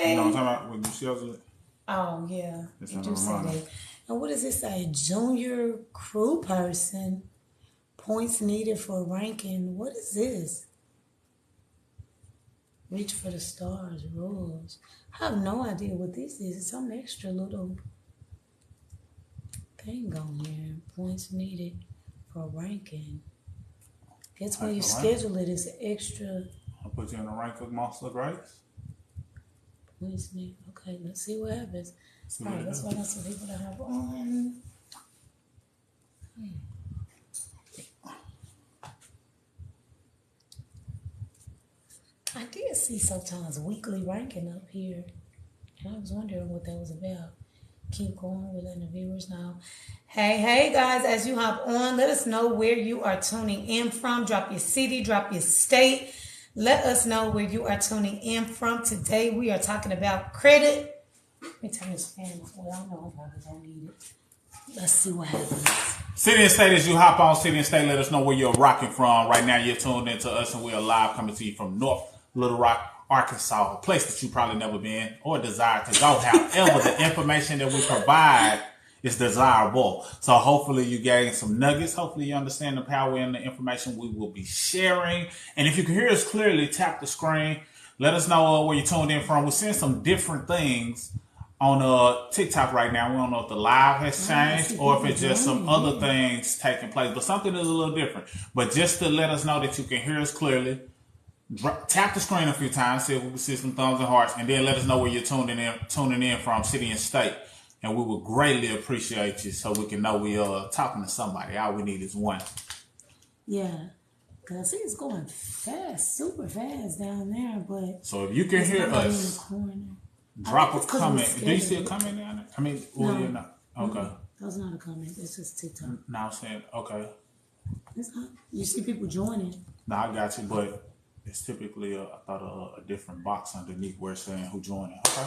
You know what I'm Okay. talking about? When you schedule it. Oh, yeah. It's You on the do say reminder. that. And what does it say? Junior crew person. Points needed for ranking. What is this? Reach for the stars. Rules. I have no idea what this is. It's some extra little thing on here. Points needed for ranking. Guess when Like you the rank. schedule it, it's extra I'll put you in the rank of Monster Grace. points needed. Okay, let's see what happens. See All what right, it let's does. find out some people that have on. I did see sometimes weekly ranking up here. And I was wondering what that was about. Keep going, we're letting the viewers know. Hey guys, as you hop on, let us know where you are tuning in from. Drop your city, drop your state. Let us know where you are tuning in from. Today we are talking about credit. Let me turn this fan off. Well, I know I probably don't need it. Let's see what happens. City and State, as you hop on City and State, let us know where you're rocking from. Right now, you're tuned into us, and we're live coming to you from North Little Rock, Arkansas, a place that you probably never been or desire to go. However, the information that we provide is desirable. So hopefully you gain some nuggets. Hopefully you understand the power in the information we will be sharing. And if you can hear us clearly, tap the screen. Let us know where you're tuned in from. We're seeing some different things on TikTok right now. We don't know if the live has changed or if it's just some other things taking place, but something is a little different. But just to let us know that you can hear us clearly, tap the screen a few times, see if we can see some thumbs and hearts, and then let us know where you're tuning in from, city and state. And we would greatly appreciate you so we can know we are talking to somebody. All we need is one. Yeah. Cause I see it's going fast, super fast down there, but So if you can hear not in the us, corner. drop a it's 'cause we comment. Do you see a scheduled. comment down there? I mean, well, No. you're not. Okay. That was not a comment. It's just TikTok. Now I'm saying, okay. It's not. You see people joining. No, I got you, but it's typically I thought a different box underneath where it's saying who joined it. Okay.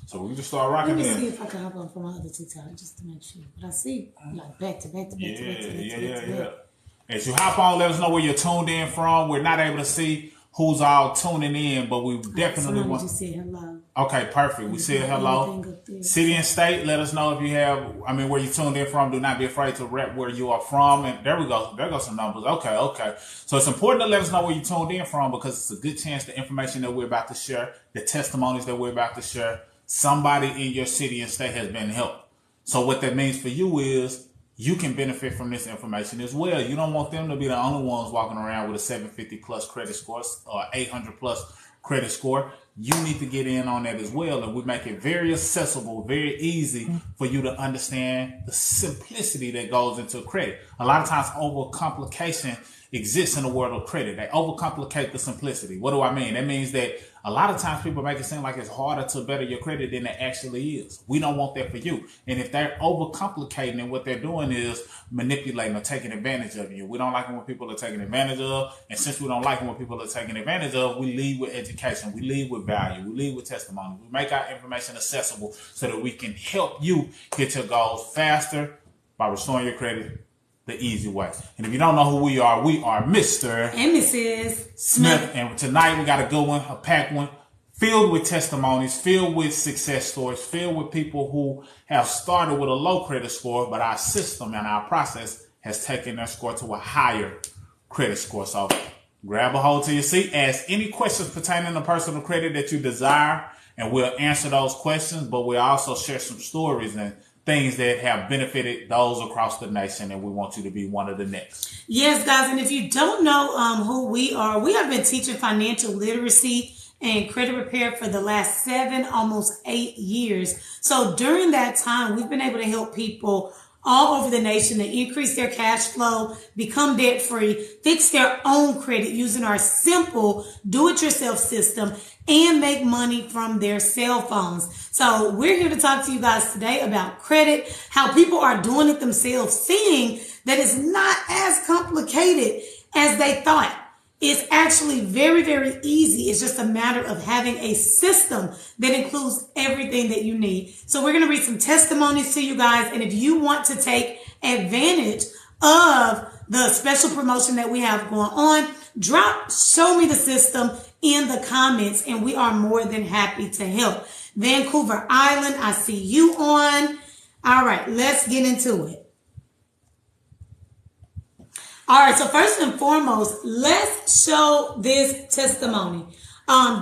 So we just start Let rocking me see in. if I can hop on from my other TikTok just to make sure. But I see like back to back to back Yeah, to back to back yeah, to yeah, back to yeah. back. As you hop on, let us know where you're tuned in from. We're not able to see who's all tuning in, but we definitely Somebody want. just said hello. Okay, perfect. We said hello. Anything up there. City and state, let us know if you have, where you tuned in from. Do not be afraid to rep where you are from. And there we go. There goes some numbers. Okay. So it's important to let us know where you tuned in from because it's a good chance the information that we're about to share, the testimonies that we're about to share, somebody in your city and state has been helped. So what that means for you is you can benefit from this information as well. You don't want them to be the only ones walking around with a 750 plus credit score or 800 plus credit score. You need to get in on that as well. And we make it very accessible, very easy for you to understand the simplicity that goes into credit. A lot of times overcomplication exists in the world of credit. They overcomplicate the simplicity. What do I mean? That means that a lot of times people make it seem like it's harder to better your credit than it actually is. We don't want that for you. And if they're overcomplicating it, what they're doing is manipulating or taking advantage of you. We don't like it when people are taking advantage of. And since we don't like it when people are taking advantage of, we lead with education. We lead with value. We lead with testimony. We make our information accessible so that we can help you hit your goals faster by restoring your credit the easy way. And if you don't know who we are Mr. And Mrs. Smith. And tonight we got a good one, a packed one, filled with testimonies, filled with success stories, filled with people who have started with a low credit score, but our system and our process has taken their score to a higher credit score. So grab a hold to your seat, ask any questions pertaining to personal credit that you desire, and we'll answer those questions, but we'll also share some stories and things that have benefited those across the nation, and we want you to be one of the next. Yes, guys, and if you don't know who we are, we have been teaching financial literacy and credit repair for the last 7, almost 8 years. So during that time, we've been able to help people all over the nation to increase their cash flow, become debt-free, fix their own credit using our simple do-it-yourself system, and make money from their cell phones. So we're here to talk to you guys today about credit, how people are doing it themselves, seeing that it's not as complicated as they thought. It's actually very, very easy. It's just a matter of having a system that includes everything that you need. So we're going to read some testimonies to you guys. And if you want to take advantage of the special promotion that we have going on, show me the system in the comments, and we are more than happy to help. Vancouver Island, I see you on. All right, let's get into it. All right, so first and foremost, let's show this testimony.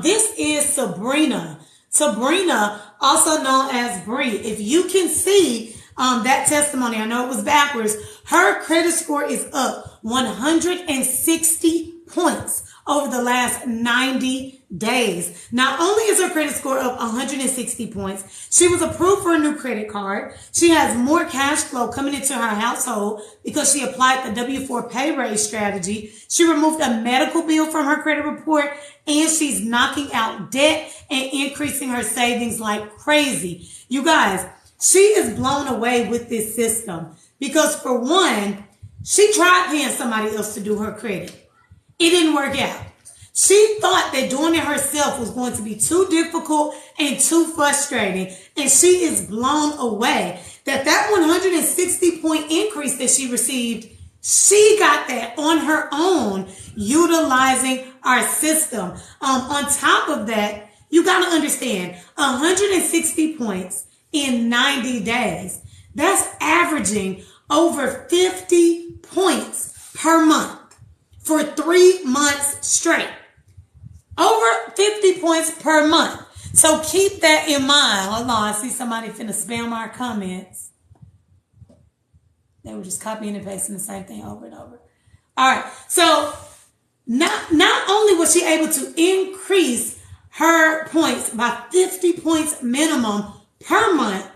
This is Sabrina. Sabrina, also known as Bree. If you can see that testimony, I know it was backwards. Her credit score is up 160 points over the last 90 days. Not only is her credit score up 160 points, she was approved for a new credit card. She has more cash flow coming into her household because she applied the W-4 pay raise strategy. She removed a medical bill from her credit report, and she's knocking out debt and increasing her savings like crazy. You guys, she is blown away with this system because, for one, she tried paying somebody else to do her credit. It didn't work out. She thought that doing it herself was going to be too difficult and too frustrating. And she is blown away that 160 point increase that she received, she got that on her own, utilizing our system. On top of that, you got to understand 160 points in 90 days. That's averaging over 50 points per month for 3 months straight. Over 50 points per month. So keep that in mind. Hold on, I see somebody finna spam our comments. They were just copying and pasting the same thing over and over. All right, so not only was she able to increase her points by 50 points minimum per month,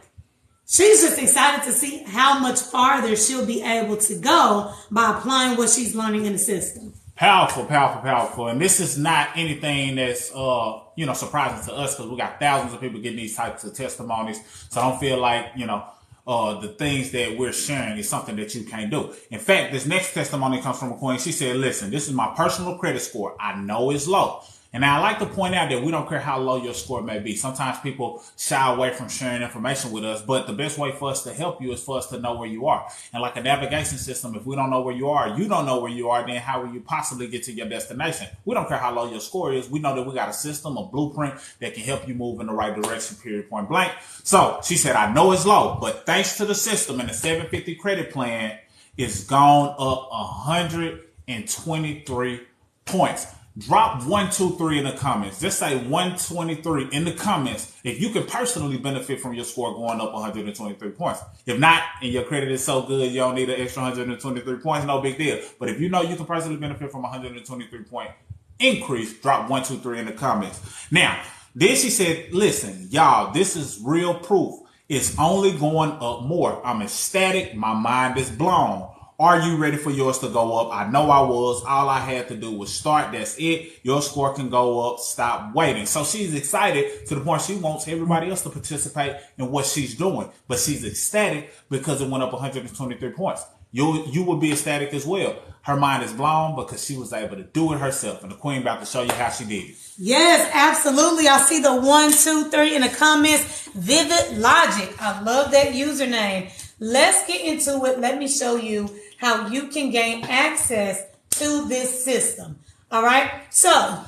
she's just excited to see how much farther she'll be able to go by applying what she's learning in the system. Powerful, powerful, powerful. And this is not anything that's, surprising to us because we got thousands of people getting these types of testimonies. So I don't feel like, the things that we're sharing is something that you can't do. In fact, this next testimony comes from a queen. She said, listen, this is my personal credit score. I know it's low. And I like to point out that we don't care how low your score may be. Sometimes people shy away from sharing information with us, but the best way for us to help you is for us to know where you are. And like a navigation system, if we don't know where you don't know where you are, then how will you possibly get to your destination? We don't care how low your score is. We know that we got a system, a blueprint that can help you move in the right direction, period, point blank. So she said, I know it's low, but thanks to the system and the 750 credit plan, it's gone up 123 points. Drop 123 in the comments. Just say 123 in the comments if you can personally benefit from your score going up 123 points. If not, and your credit is so good you don't need an extra 123 points, no big deal. But if you know you can personally benefit from a 123 point increase, drop 123 in the comments. Now, then she said, listen, y'all, this is real proof. It's only going up more. I'm ecstatic. My mind is blown. Are you ready for yours to go up? I know I was. All I had to do was start. That's it. Your score can go up. Stop waiting. So she's excited to the point she wants everybody else to participate in what she's doing. But she's ecstatic because it went up 123 points. You will be ecstatic as well. Her mind is blown because she was able to do it herself. And the queen about to show you how she did it. Yes, absolutely. I see the 1, 2, 3 in the comments. Vivid Logic. I love that username. Let's get into it. Let me show you how you can gain access to this system. All right. So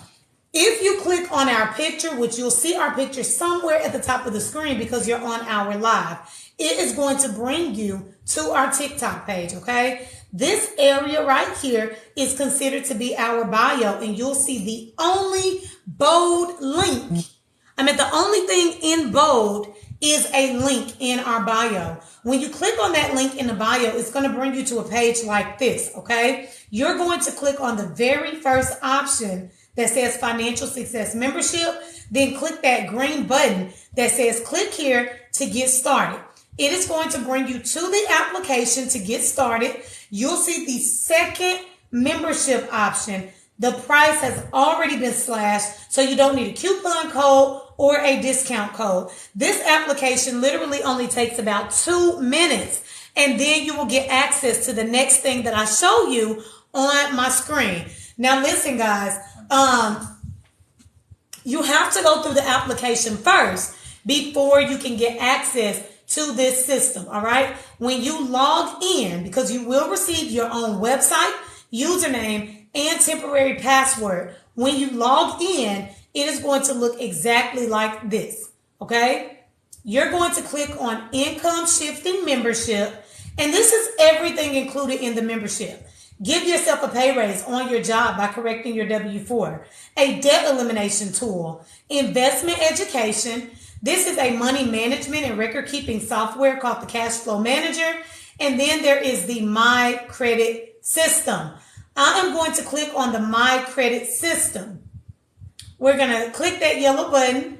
if you click on our picture, which you'll see our picture somewhere at the top of the screen because you're on our live, it is going to bring you to our TikTok page. Okay. This area right here is considered to be our bio, and you'll see the only bold link. The only thing in bold is a link in our bio. When you click on that link in the bio, it's going to bring you to a page like this, okay? You're going to click on the very first option that says Financial Success Membership, then click that green button that says click here to get started. It is going to bring you to the application to get started. You'll see the second membership option. The price has already been slashed, so you don't need a coupon code or a discount code. This application literally only takes about 2 minutes, and then you will get access to the next thing that I show you on my screen. Now listen, guys, you have to go through the application first before you can get access to this system, all right? When you log in, because you will receive your own website, username, and temporary password. When you log in, it is going to look exactly like this, okay? You're going to click on Income Shifting Membership, and this is everything included in the membership. Give yourself a pay raise on your job by correcting your W-4, a debt elimination tool, investment education. This is a money management and record keeping software called the Cash Flow Manager. And then there is the My Credit System. I am going to click on the My Credit System. We're going to click that yellow button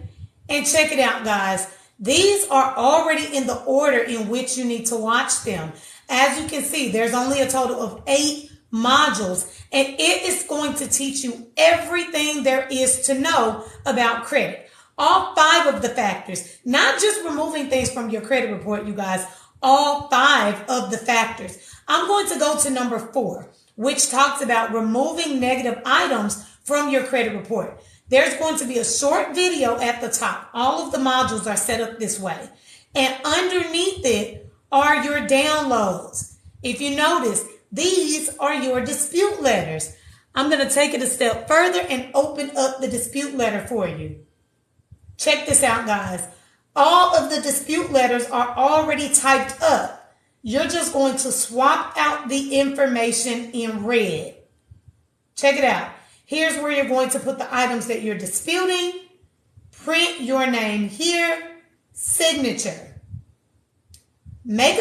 and check it out, guys. These are already in the order in which you need to watch them. As you can see, there's only a total of 8 modules, and it is going to teach you everything there is to know about credit. All 5 of the factors, not just removing things from your credit report, you guys, all 5 of the factors. I'm going to go to number 4, which talks about removing negative items from your credit report. There's going to be a short video at the top. All of the modules are set up this way. And underneath it are your downloads. If you notice, these are your dispute letters. I'm going to take it a step further and open up the dispute letter for you. Check this out, guys. All of the dispute letters are already typed up. You're just going to swap out the information in red. Check it out. Here's where you're going to put the items that you're disputing. Print your name here. Signature. Print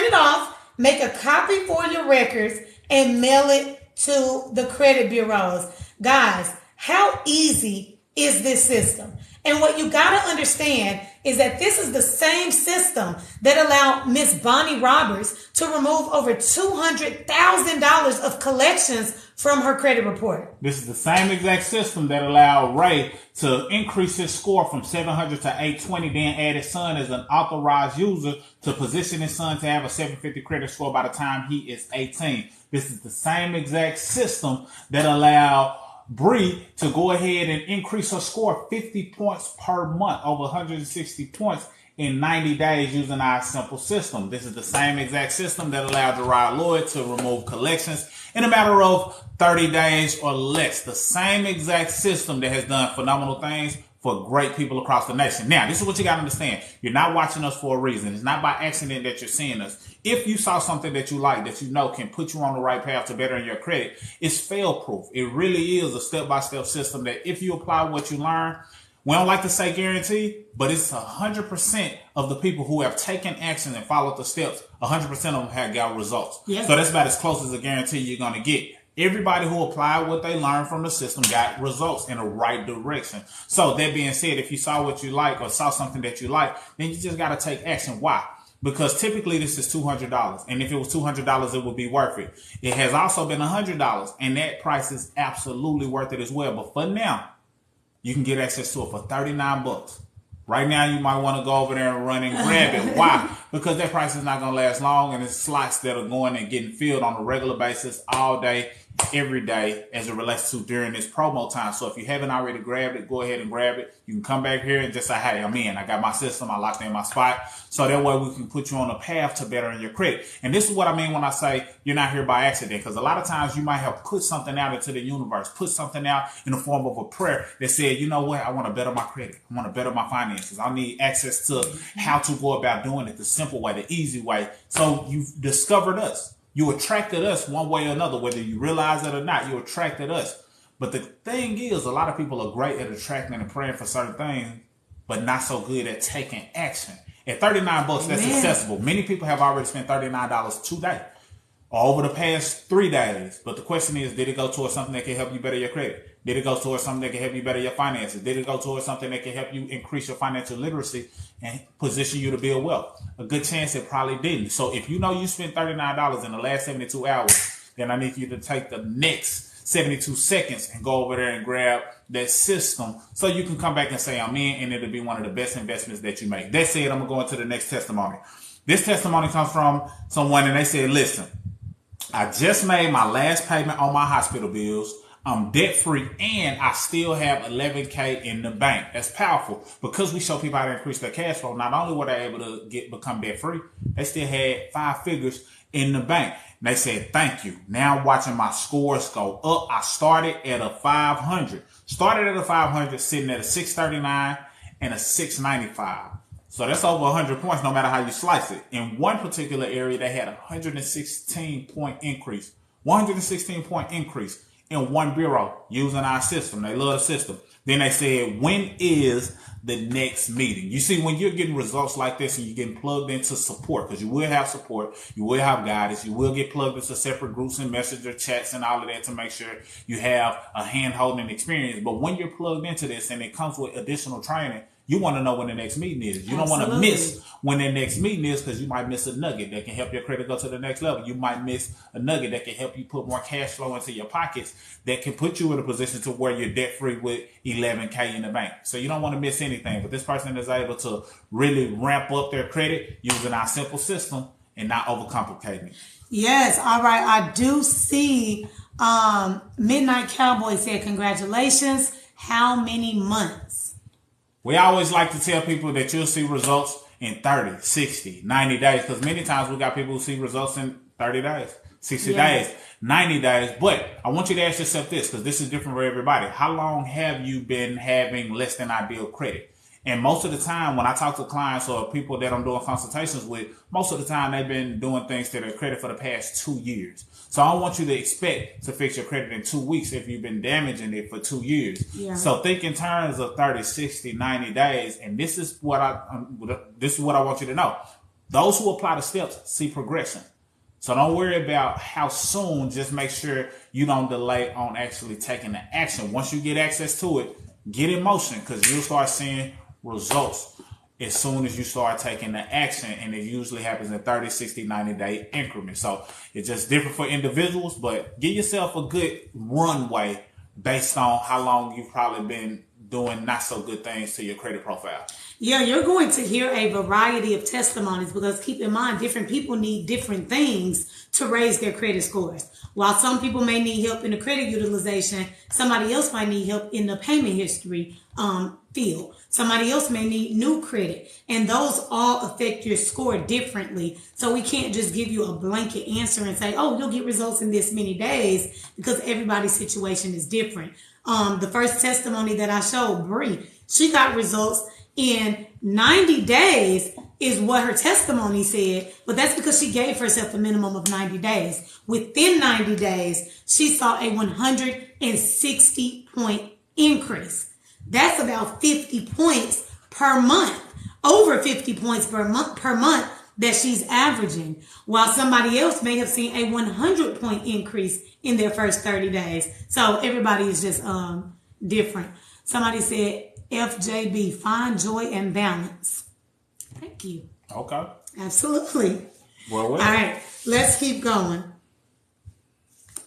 it off. Make a copy for your records and mail it to the credit bureaus. Guys, how easy is this system? And what you got to understand is that this is the same system that allowed Miss Bonnie Roberts to remove over $200,000 of collections from her credit report. This is the same exact system that allowed Ray to increase his score from 700 to 820, then add his son as an authorized user to position his son to have a 750 credit score by the time he is 18. This is the same exact system that allowed Bree to go ahead and increase her score 50 points per month, over 160 points in 90 days using our simple system. This is the same exact system that allowed Gerard Lloyd to remove collections in a matter of 30 days or less. The same exact system that has done phenomenal things for great people across the nation. Now, this is what you got to understand. You're not watching us for a reason. It's not by accident that you're seeing us. If you saw something that you like, that you know can put you on the right path to bettering your credit, it's fail-proof. It really is a step-by-step system that if you apply what you learn, we don't like to say guarantee, but it's 100% of the people who have taken action and followed the steps, 100% of them have got results. Yeah. So that's about as close as a guarantee you're going to get. Everybody who applied what they learned from the system got results in the right direction. So that being said, if you saw what you like or saw something that you like, then you just got to take action. Why? Because typically this is $200. And if it was $200, it would be worth it. It has also been $100, and that price is absolutely worth it as well. But for now, you can get access to it for $39. Right now, you might want to go over there and run and grab it. Why? Because that price is not going to last long, and it's slots that are going and getting filled on a regular basis all day, every day, as it relates to during this promo time. So if you haven't already grabbed it, go ahead and grab it. You can come back here and just say, hey, I'm in. I got my system. I locked in my spot. So that way we can put you on a path to bettering your credit. And this is what I mean when I say you're not here by accident, because a lot of times you might have put something out into the universe, put something out in the form of a prayer that said, you know what? I want to better my credit. I want to better my finances. I need access to how to go about doing it the simple way, the easy way. So you've discovered us. You attracted us one way or another, whether you realize it or not, you attracted us. But the thing is, a lot of people are great at attracting and praying for certain things, but not so good at taking action. At $39, that's accessible. Many people have already spent $39 today or over the past 3 days. But the question is, did it go towards something that can help you better your credit? Did it go towards something that can help you better your finances? Did it go towards something that can help you increase your financial literacy and position you to build wealth? A good chance it probably didn't. So if you know you spent $39 in the last 72 hours, then I need you to take the next 72 seconds and go over there and grab that system so you can come back and say, I'm in, and it'll be one of the best investments that you make. That said, I'm going to go into the next testimony. This testimony comes from someone, and they said, listen, I just made my last payment on my hospital bills. I'm debt free, and I still have $11K in the bank. That's powerful because we show people how to increase their cash flow. Not only were they able to become debt free, they still had 5 figures in the bank. And they said, thank you. Now watching my scores go up. I started at a 500. Started at a 500, sitting at a 639 and a 695. So that's over 100 points no matter how you slice it. In one particular area, they had a 116-point increase. 116-point increase in one bureau using our system. They love the system. Then they said, when is the next meeting? You see, when you're getting results like this and you're getting plugged into support, because you will have support, you will have guidance, you will get plugged into separate groups and messenger chats and all of that to make sure you have a hand-holding experience. But when you're plugged into this and it comes with additional training, you want to know when the next meeting is. You don't want to miss when the next meeting is, because you might miss a nugget that can help your credit go to the next level. You might miss a nugget that can help you put more cash flow into your pockets that can put you in a position to where you're debt free with $11K in the bank. So you don't want to miss anything. But this person is able to really ramp up their credit using our simple system and not overcomplicating it. Yes. All right. I do see Midnight Cowboy said, congratulations. How many months? We always like to tell people that you'll see results in 30, 60, 90 days. Because many times we got people who see results in 30 days, 60 days, 90 days. But I want you to ask yourself this, because this is different for everybody. How long have you been having less than ideal credit? And most of the time when I talk to clients or people that I'm doing consultations with, most of the time they've been doing things to their credit for the past 2 years. So I don't want you to expect to fix your credit in 2 weeks if you've been damaging it for 2 years. Yeah. So think in terms of 30, 60, 90 days. And this is what I want you to know. Those who apply the steps see progression. So don't worry about how soon. Just make sure you don't delay on actually taking the action. Once you get access to it, get in motion, because you'll start seeing results as soon as you start taking the action, and it usually happens in 30, 60, 90-day increments. So it's just different for individuals, but give yourself a good runway based on how long you've probably been doing not so good things to your credit profile. Yeah, you're going to hear a variety of testimonies, because keep in mind, different people need different things to raise their credit scores. While some people may need help in the credit utilization, somebody else might need help in the payment history field. Somebody else may need new credit, and those all affect your score differently. So we can't just give you a blanket answer and say, oh, you'll get results in this many days, because everybody's situation is different. The first testimony that I showed, Bree, she got results in 90 days is what her testimony said, but that's because she gave herself a minimum of 90 days. Within 90 days, she saw a 160-point increase. That's about 50 points per month, over 50 points per month that she's averaging, while somebody else may have seen a 100-point increase in their first 30 days. So everybody is just different. Somebody said, FJB, find joy and balance. Thank you. Okay. Absolutely. Well. All right, let's keep going.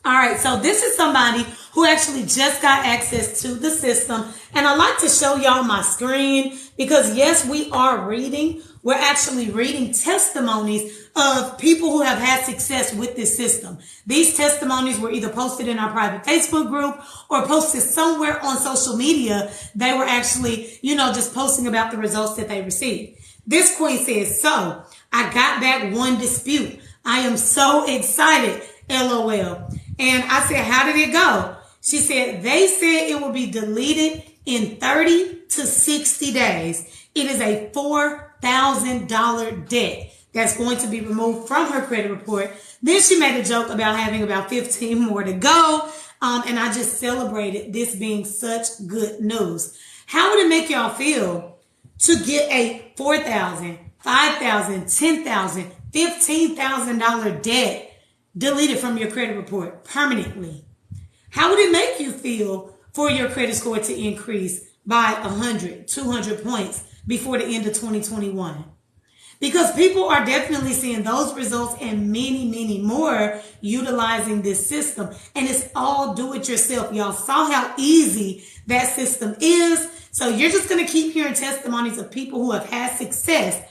All right, so this is somebody who actually just got access to the system. And I like to show y'all my screen because, yes, we are reading. We're actually reading testimonies of people who have had success with this system. These testimonies were either posted in our private Facebook group or posted somewhere on social media. They were actually, just posting about the results that they received. This queen says, so I got back one dispute. I am so excited, LOL. And I said, how did it go? She said, they said it will be deleted in 30 to 60 days. It is a $4,000 debt that's going to be removed from her credit report. Then she made a joke about having about 15 more to go. And I just celebrated this being such good news. How would it make y'all feel to get a $4,000, $5,000, $10,000, $15,000 debt deleted from your credit report permanently? How would it make you feel for your credit score to increase by 100, 200 points before the end of 2021? Because people are definitely seeing those results and many, many more utilizing this system. And it's all do it yourself. Y'all saw how easy that system is. So you're just going to keep hearing testimonies of people who have had success.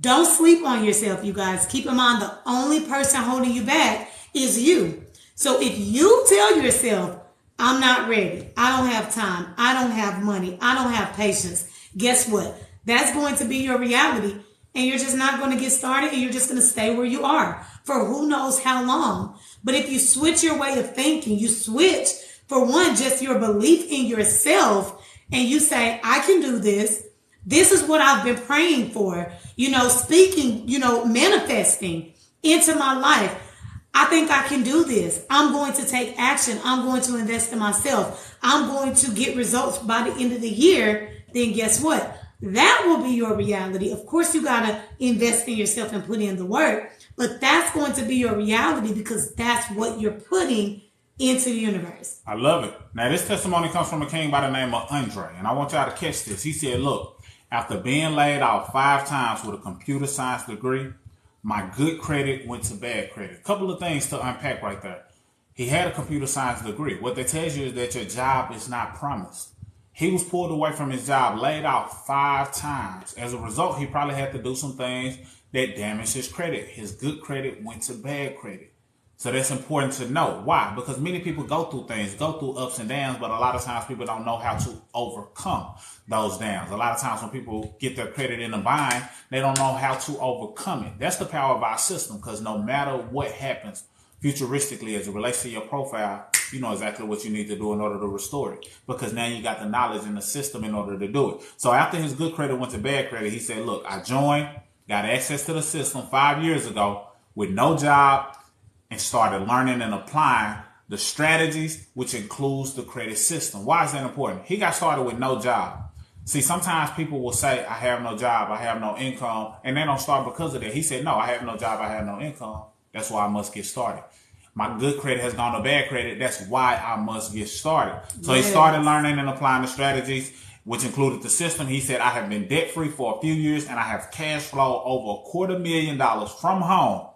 Don't sleep on yourself, you guys. Keep in mind, the only person holding you back is you. So if you tell yourself, I'm not ready. I don't have time. I don't have money. I don't have patience. Guess what? That's going to be your reality. And you're just not going to get started, and you're just going to stay where you are for who knows how long. But if you switch your way of thinking, you switch, for one, just your belief in yourself, and you say, I can do this. This is what I've been praying for, speaking, manifesting into my life. I think I can do this. I'm going to take action. I'm going to invest in myself. I'm going to get results by the end of the year. Then guess what? That will be your reality. Of course, you got to invest in yourself and put in the work, but that's going to be your reality because that's what you're putting into the universe. I love it. Now, this testimony comes from a king by the name of Andre, and I want y'all to catch this. He said, look, after being laid off 5 times with a computer science degree, my good credit went to bad credit. A couple of things to unpack right there. He had a computer science degree. What that tells you is that your job is not promised. He was pulled away from his job, laid off 5 times. As a result, he probably had to do some things that damaged his credit. His good credit went to bad credit. So that's important to know. Why? Because many people go through things, go through ups and downs, but a lot of times people don't know how to overcome those downs. A lot of times when people get their credit in a bind, they don't know how to overcome it. That's the power of our system, because no matter what happens futuristically as it relates to your profile, you know exactly what you need to do in order to restore it, because now you got the knowledge in the system in order to do it. So after his good credit went to bad credit, he said, look, I joined, got access to the system 5 years ago with no job, and started learning and applying the strategies, which includes the credit system. Why is that important? He got started with no job. See, sometimes people will say, I have no job, I have no income, and they don't start because of that. He said, no, I have no job, I have no income. That's why I must get started. My good credit has gone to bad credit. That's why I must get started. So He started learning and applying the strategies, which included the system. He said, I have been debt free for a few years and I have cash flow over $250,000 from home.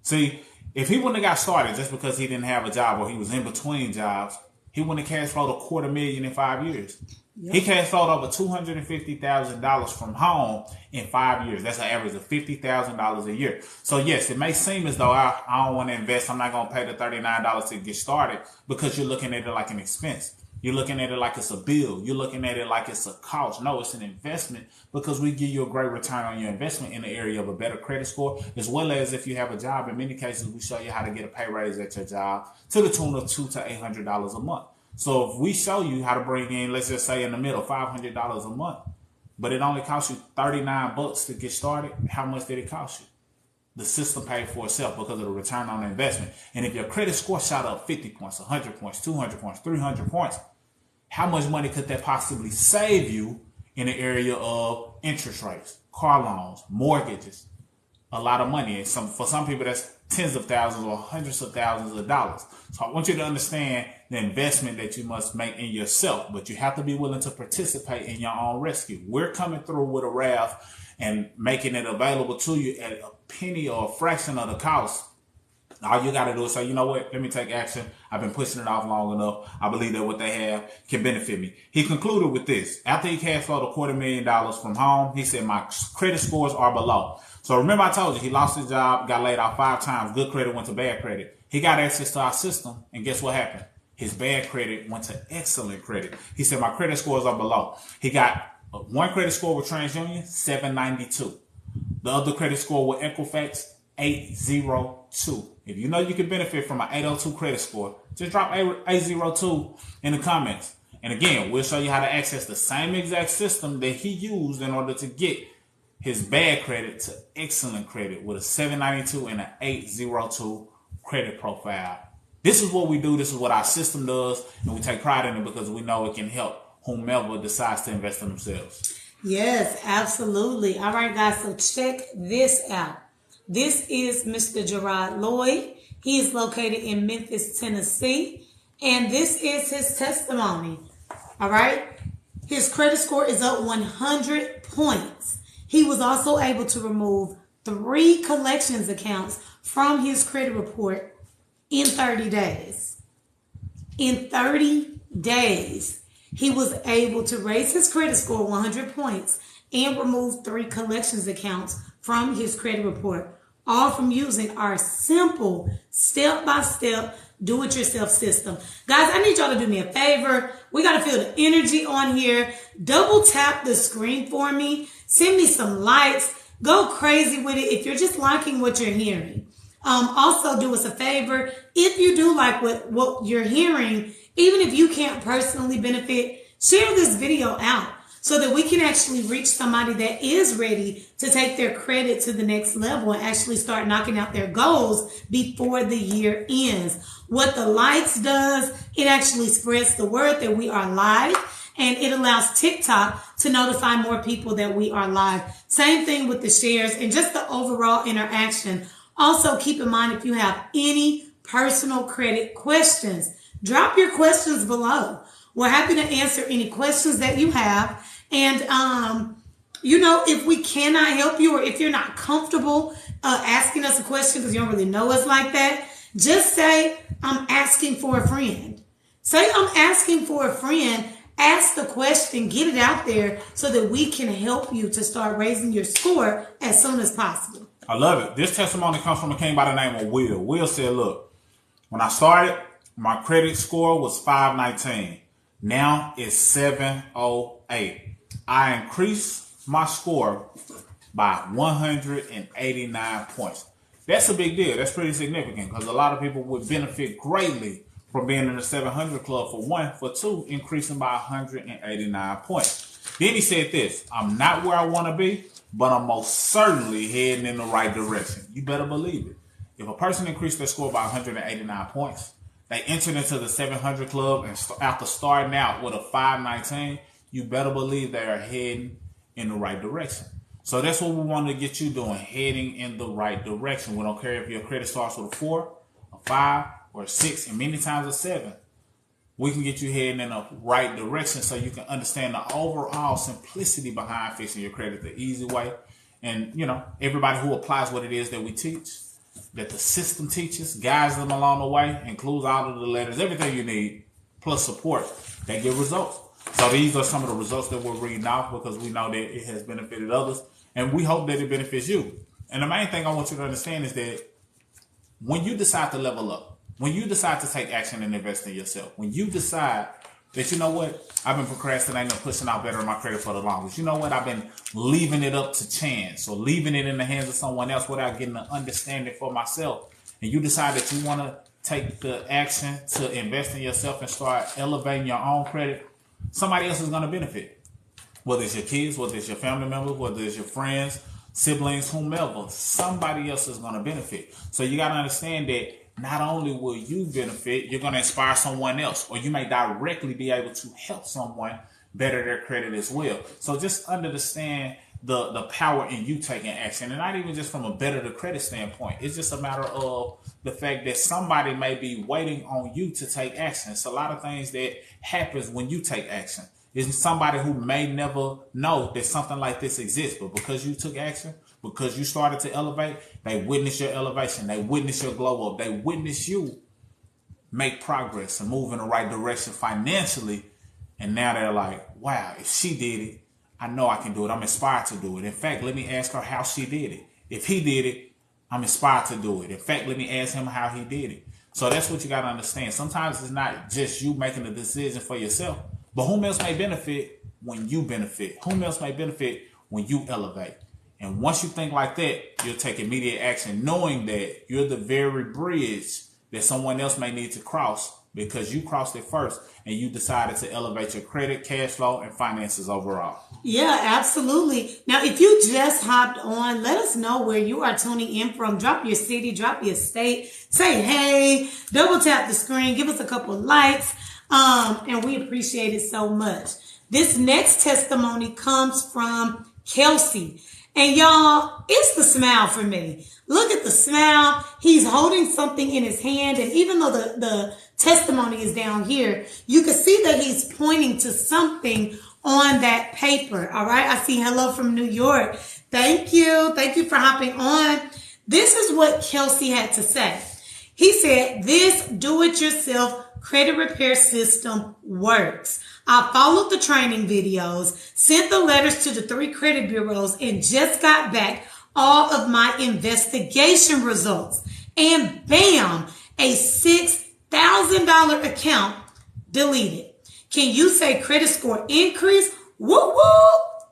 See, if he wouldn't have got started just because he didn't have a job or he was in between jobs, he wouldn't have cash flowed $250,000 in 5 years. Yep. He cash flowed over $250,000 from home in 5 years. That's an average of $50,000 a year. So yes, it may seem as though I don't want to invest. I'm not going to pay the $39 to get started, because you're looking at it like an expense. You're looking at it like it's a bill. You're looking at it like it's a cost. No, it's an investment, because we give you a great return on your investment in the area of a better credit score, as well as if you have a job. In many cases, we show you how to get a pay raise at your job to the tune of $200 to $800 a month. So if we show you how to bring in, let's just say in the middle, $500 a month, but it only costs you $39 to get started, how much did it cost you? The system paid for itself because of the return on investment. And if your credit score shot up 50 points, 100 points, 200 points, 300 points, how much money could that possibly save you in the area of interest rates, car loans, mortgages? A lot of money. And for some people, that's tens of thousands or hundreds of thousands of dollars. So I want you to understand the investment that you must make in yourself, but you have to be willing to participate in your own rescue. We're coming through with a raft and making it available to you at a penny or a fraction of the cost. All you got to do is say, you know what, let me take action. I've been pushing it off long enough. I believe that what they have can benefit me. He concluded with this. After he cash flowed $250,000 from home, he said, my credit scores are below. So remember I told you, he lost his job, got laid off 5 times. Good credit went to bad credit. He got access to our system, and guess what happened? His bad credit went to excellent credit. He said, my credit scores are below. He got one credit score with TransUnion, 792. The other credit score with Equifax, 802. If you know you can benefit from an 802 credit score, just drop 802 in the comments. And again, we'll show you how to access the same exact system that he used in order to get his bad credit to excellent credit with a 792 and an 802 credit profile. This is what we do. This is what our system does. And we take pride in it because we know it can help whomever decides to invest in themselves. Yes, absolutely. All right, guys. So check this out. This is Mr. Gerard Lloyd. He is located in Memphis, Tennessee. And this is his testimony. All right. His credit score is up 100 points. He was also able to remove 3 collections accounts from his credit report in 30 days. In 30 days, he was able to raise his credit score 100 points and remove 3 collections accounts from his credit report, all from using our simple step-by-step do-it-yourself system. Guys, I need y'all to do me a favor. We got to feel the energy on here. Double tap the screen for me. Send me some likes. Go crazy with it if you're just liking what you're hearing. Also, do us a favor. If you do like what you're hearing, even if you can't personally benefit, share this video out so that we can actually reach somebody that is ready to take their credit to the next level and actually start knocking out their goals before the year ends. What the likes does, it actually spreads the word that we are live, and it allows TikTok to notify more people that we are live. Same thing with the shares and just the overall interaction. Also, keep in mind, if you have any personal credit questions, drop your questions below. We're happy to answer any questions that you have. And, if we cannot help you, or if you're not comfortable asking us a question because you don't really know us like that, just say, I'm asking for a friend. Say, I'm asking for a friend. Ask the question, get it out there so that we can help you to start raising your score as soon as possible. I love it. This testimony comes from a king by the name of Will. Will said, look, when I started, my credit score was 519. Now it's 708. I increased my score by 189 points. That's a big deal. That's pretty significant because a lot of people would benefit greatly from being in the 700 club, for one. For two, increasing by 189 points. Then he said this, I'm not where I want to be, but I'm most certainly heading in the right direction. You better believe it. If a person increased their score by 189 points, they entered into the 700 club, and after starting out with a 519, you better believe they are heading in the right direction. So that's what we want to get you doing, heading in the right direction. We don't care if your credit starts with a 4, a 5, or a 6, and many times a 7. We can get you heading in the right direction so you can understand the overall simplicity behind fixing your credit the easy way. And, everybody who applies what it is that we teach, that the system teaches, guides them along the way, includes all of the letters, everything you need, plus support, that get results. So these are some of the results that we're reading off because we know that it has benefited others, and we hope that it benefits you. And the main thing I want you to understand is that when you decide to level up, when you decide to take action and invest in yourself, when you decide that, you know what, I've been procrastinating and pushing out better my credit for the longest. You know what, I've been leaving it up to chance or leaving it in the hands of someone else without getting an understanding for myself. And you decide that you want to take the action to invest in yourself and start elevating your own credit, somebody else is going to benefit. Whether it's your kids, whether it's your family members, whether it's your friends, siblings, whomever, somebody else is going to benefit. So you got to understand that not only will you benefit, you're going to inspire someone else, or you may directly be able to help someone better their credit as well. So just understand the power in you taking action, and not even just from a better the credit standpoint. It's just a matter of the fact that somebody may be waiting on you to take action. It's a lot of things that happens when you take action. It's somebody who may never know that something like this exists, but because you took action, because you started to elevate, they witness your elevation. They witness your glow up. They witness you make progress and move in the right direction financially. And now they're like, wow, if she did it, I know I can do it. I'm inspired to do it. In fact, let me ask her how she did it. If he did it, I'm inspired to do it. In fact, let me ask him how he did it. So that's what you got to understand. Sometimes it's not just you making a decision for yourself, but whom else may benefit when you benefit? Whom else may benefit when you elevate? And once you think like that, you'll take immediate action, knowing that you're the very bridge that someone else may need to cross because you crossed it first and you decided to elevate your credit, cash flow, and finances overall. Yeah, absolutely. Now, if you just hopped on, let us know where you are tuning in from. Drop your city, drop your state, say hey, double tap the screen, give us a couple of likes, and we appreciate it so much. This next testimony comes from Kelsey. And y'all, it's the smile for me. Look at the smile. He's holding something in his hand. And even though the testimony is down here, you can see that he's pointing to something on that paper. All right. I see hello from New York. Thank you. Thank you for hopping on. This is what Kelsey had to say. He said, this do-it-yourself credit repair system works. I followed the training videos, sent the letters to the 3 credit bureaus, and just got back all of my investigation results. And bam, a $1,000 account deleted. Can you say credit score increase? Woo woo.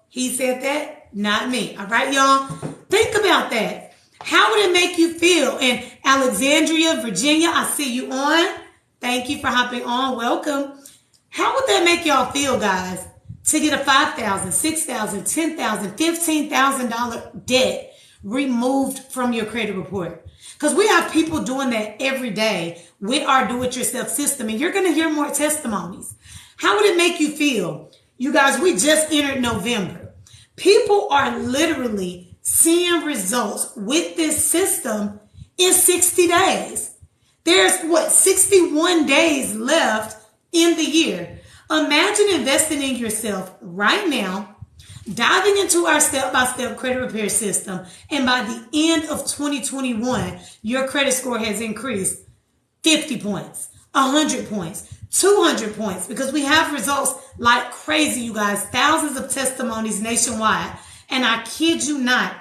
He said that, not me. All right, y'all. Think about that. How would it make you feel? And Alexandria, Virginia, I see you on. Thank you for hopping on. Welcome. How would that make y'all feel, guys, to get a $5,000, $6,000, $10,000, $15,000 debt removed from your credit report? Because we have people doing that every day with our do-it-yourself system, and you're going to hear more testimonies. How would it make you feel? You guys, we just entered November. People are literally seeing results with this system in 60 days. There's 61 days left in the year. Imagine investing in yourself right now, diving into our step-by-step credit repair system, and by the end of 2021, your credit score has increased 50 points, 100 points, 200 points, because we have results like crazy, you guys, thousands of testimonies nationwide. And I kid you not,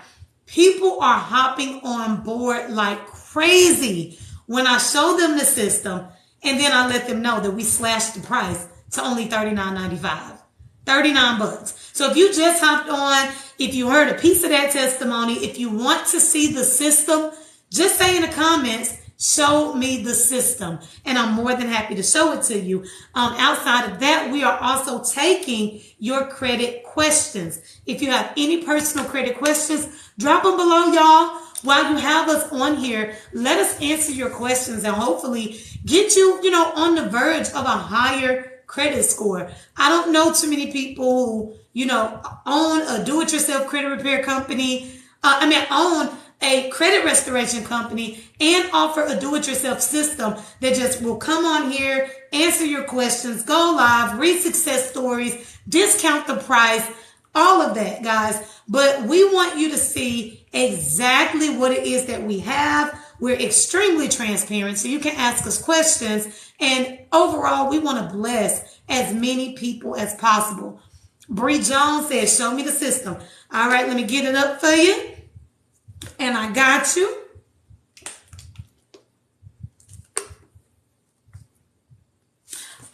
people are hopping on board like crazy when I show them the system, and then I let them know that we slashed the price to only $39.95. $39. So if you just hopped on, if you heard a piece of that testimony, if you want to see the system, just say in the comments, show me the system, and I'm more than happy to show it to you. Outside of that, we are also taking your credit questions. If you have any personal credit questions, drop them below, y'all. While you have us on here, let us answer your questions and hopefully get you, on the verge of a higher credit score. I don't know too many people who, own a do-it-yourself credit repair company. Own a credit restoration company and offer a do-it-yourself system that just will come on here, answer your questions, go live, read success stories, discount the price, all of that, guys. But we want you to see exactly what it is that we have. We're extremely transparent, so you can ask us questions. And overall, we want to bless as many people as possible. Bree Jones says, show me the system. All right, let me get it up for you. And I got you.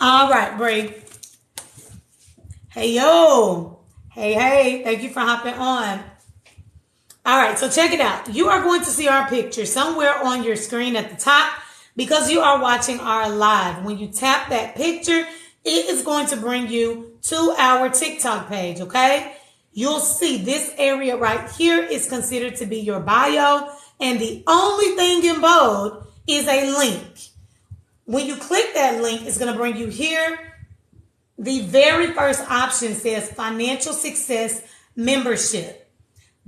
All right, Bree. Hey, yo. Hey. Thank you for hopping on. All right, so check it out. You are going to see our picture somewhere on your screen at the top because you are watching our live. When you tap that picture, it is going to bring you to our TikTok page, okay? You'll see this area right here is considered to be your bio, and the only thing in bold is a link. When you click that link, it's going to bring you here. The very first option says Financial Success Membership.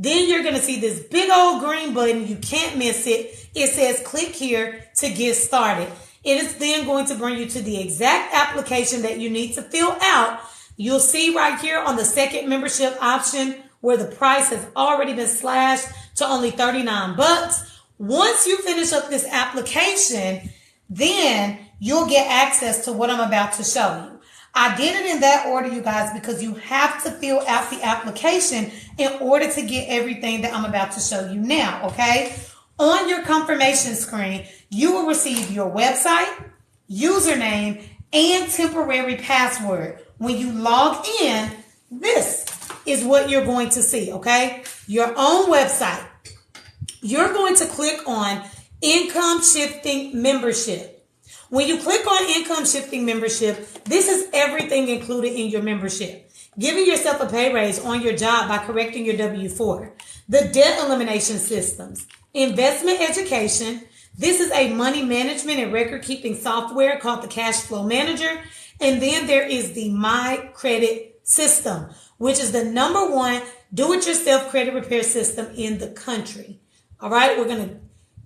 Then you're going to see this big old green button. You can't miss it. It says click here to get started. It is then going to bring you to the exact application that you need to fill out. You'll see right here on the second membership option where the price has already been slashed to only $39. Once you finish up this application, then you'll get access to what I'm about to show you. I did it in that order, you guys, because you have to fill out the application in order to get everything that I'm about to show you now, okay? On your confirmation screen, you will receive your website, username, and temporary password. When you log in, this is what you're going to see, okay? Your own website. You're going to click on Income Shifting Membership. When you click on Income Shifting Membership, this is everything included in your membership. Giving yourself a pay raise on your job by correcting your W-4. The debt elimination systems. Investment education. This is a money management and record keeping software called the Cash Flow Manager. And then there is the My Credit System, which is the #1 do-it-yourself credit repair system in the country. All right, we're going to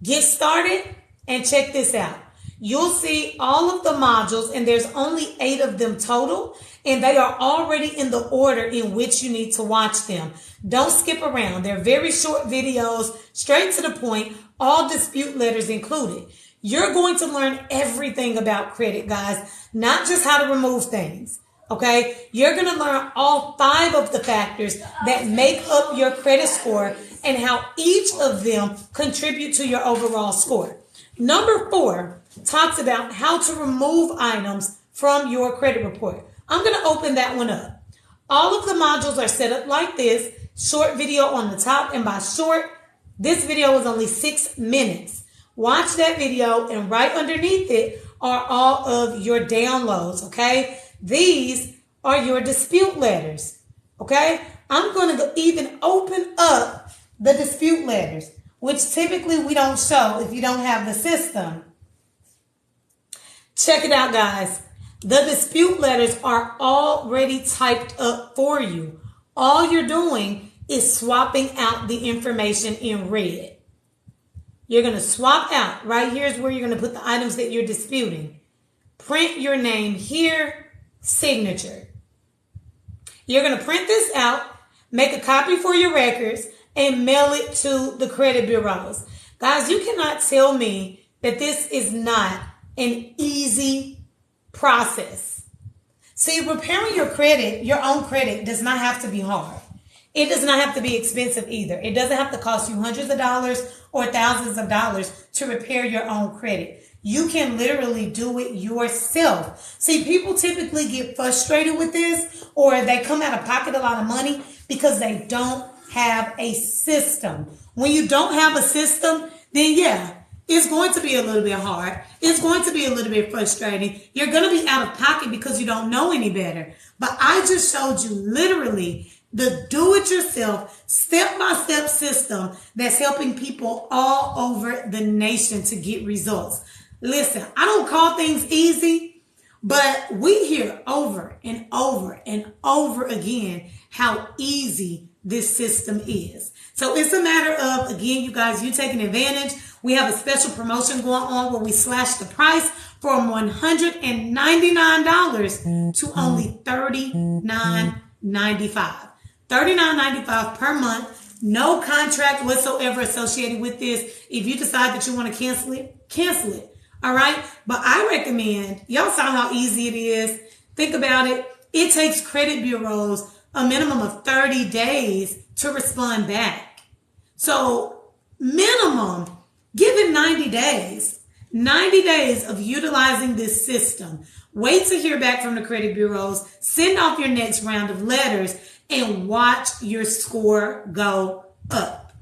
get started and check this out. You'll see all of the modules, and there's only 8 of them total, and they are already in the order in which you need to watch them. Don't skip around. They're very short videos, straight to the point, all dispute letters included. You're going to learn everything about credit, guys, not just how to remove things, okay? You're going to learn all 5 of the factors that make up your credit score and how each of them contribute to your overall score. Number 4 talks about how to remove items from your credit report. I'm going to open that one up. All of the modules are set up like this. Short video on the top, and by short, this video is only 6 minutes. Watch that video, and right underneath it are all of your downloads, okay? These are your dispute letters, okay? I'm going to even open up the dispute letters, which typically we don't show if you don't have the system. Check it out, guys. The dispute letters are already typed up for you. All you're doing is swapping out the information in red. You're going to swap out. Right here is where you're going to put the items that you're disputing. Print your name here, signature. You're going to print this out, make a copy for your records, and mail it to the credit bureaus. Guys, you cannot tell me that this is not an easy process. See, repairing your credit, your own credit, does not have to be hard. It does not have to be expensive either. It doesn't have to cost you hundreds of dollars or thousands of dollars to repair your own credit. You can literally do it yourself. See, people typically get frustrated with this, or they come out of pocket a lot of money because they don't have a system. When you don't have a system, then yeah, it's going to be a little bit hard. It's going to be a little bit frustrating. You're going to be out of pocket because you don't know any better. But I just showed you literally the do-it-yourself, step-by-step system that's helping people all over the nation to get results. Listen, I don't call things easy, but we hear over and over and over again how easy this system is. So it's a matter of, again, you guys, you taking advantage. We have a special promotion going on where we slash the price from $199 to only $39.95. $39.95 per month. No contract whatsoever associated with this. If you decide that you want to cancel it, cancel it. All right. But I recommend, y'all saw how easy it is. Think about it. It takes credit bureaus a minimum of 30 days to respond back. So minimum, give it 90 days. 90 days of utilizing this system. Wait to hear back from the credit bureaus. Send off your next round of letters and watch your score go up.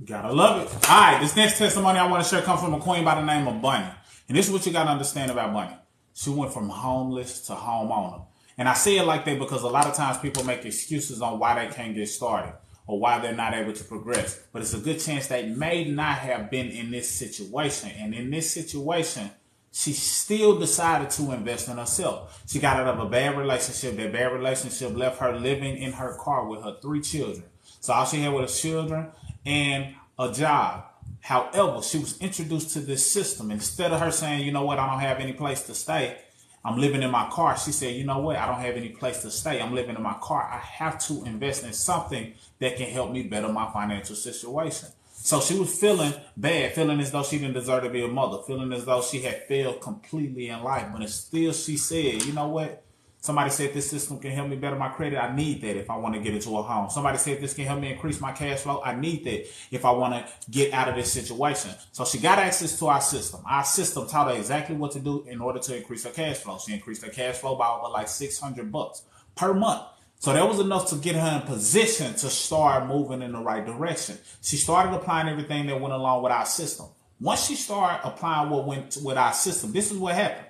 Gotta love it. All right, this next testimony I want to share comes from a queen by the name of Bunny. And this is what you got to understand about Bunny. She went from homeless to homeowner. And I say it like that because a lot of times people make excuses on why they can't get started or why they're not able to progress. But it's a good chance they may not have been in this situation. And in this situation, she still decided to invest in herself. She got out of a bad relationship. That bad relationship left her living in her car with her 3 children. So all she had was children and a job. However, she was introduced to this system. Instead of her saying, you know what, I don't have any place to stay, I'm living in my car. She said, you know what, I don't have any place to stay. I'm living in my car. I have to invest in something that can help me better my financial situation. So she was feeling bad, feeling as though she didn't deserve to be a mother, feeling as though she had failed completely in life. But still she said, you know what? Somebody said this system can help me better my credit. I need that if I want to get into a home. Somebody said this can help me increase my cash flow. I need that if I want to get out of this situation. So she got access to our system. Our system taught her exactly what to do in order to increase her cash flow. She increased her cash flow by over like $600 per month. So that was enough to get her in position to start moving in the right direction. She started applying everything that went along with our system. Once she started applying what went with our system, this is what happened.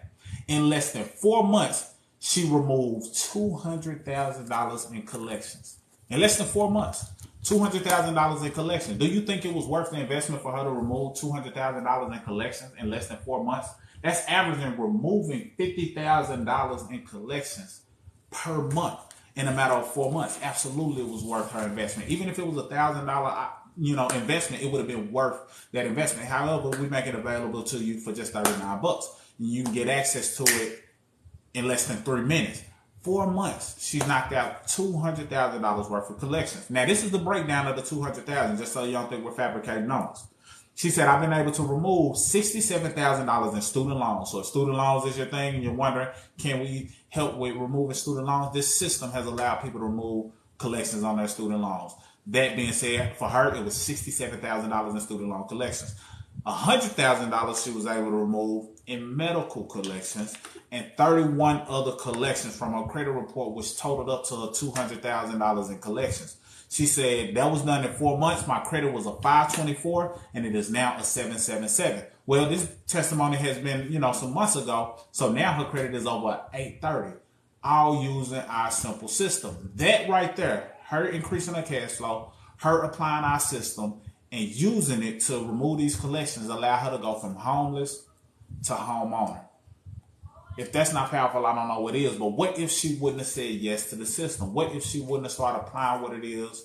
In less than 4 months, she removed $200,000 in collections. In less than 4 months, $200,000 in collections. Do you think it was worth the investment for her to remove $200,000 in collections in less than 4 months? That's averaging removing $50,000 in collections per month in a matter of 4 months. Absolutely, it was worth her investment. Even if it was $1,000, investment, it would have been worth that investment. However, we make it available to you for just $39. You can get access to it in less than 3 minutes. 4 months, she's knocked out $200,000 worth of collections. Now, this is the breakdown of the $200,000, just so you don't think we're fabricating numbers. She said, I've been able to remove $67,000 in student loans. So if student loans is your thing and you're wondering, can we help with removing student loans? This system has allowed people to remove collections on their student loans. That being said, for her, it was $67,000 in student loan collections. $100,000 she was able to remove in medical collections, and 31 other collections from her credit report, which totaled up to her $200,000 in collections. She said that was done in 4 months. My credit was a 524, and it is now a 777. Well, this testimony has been, some months ago. So now her credit is over 830, all using our simple system. That right there, her increasing her cash flow, her applying our system, and using it to remove these collections, allow her to go from homeless to homeowner. If that's not powerful, I don't know what is. But what if she wouldn't have said yes to the system? What if she wouldn't have started applying what it is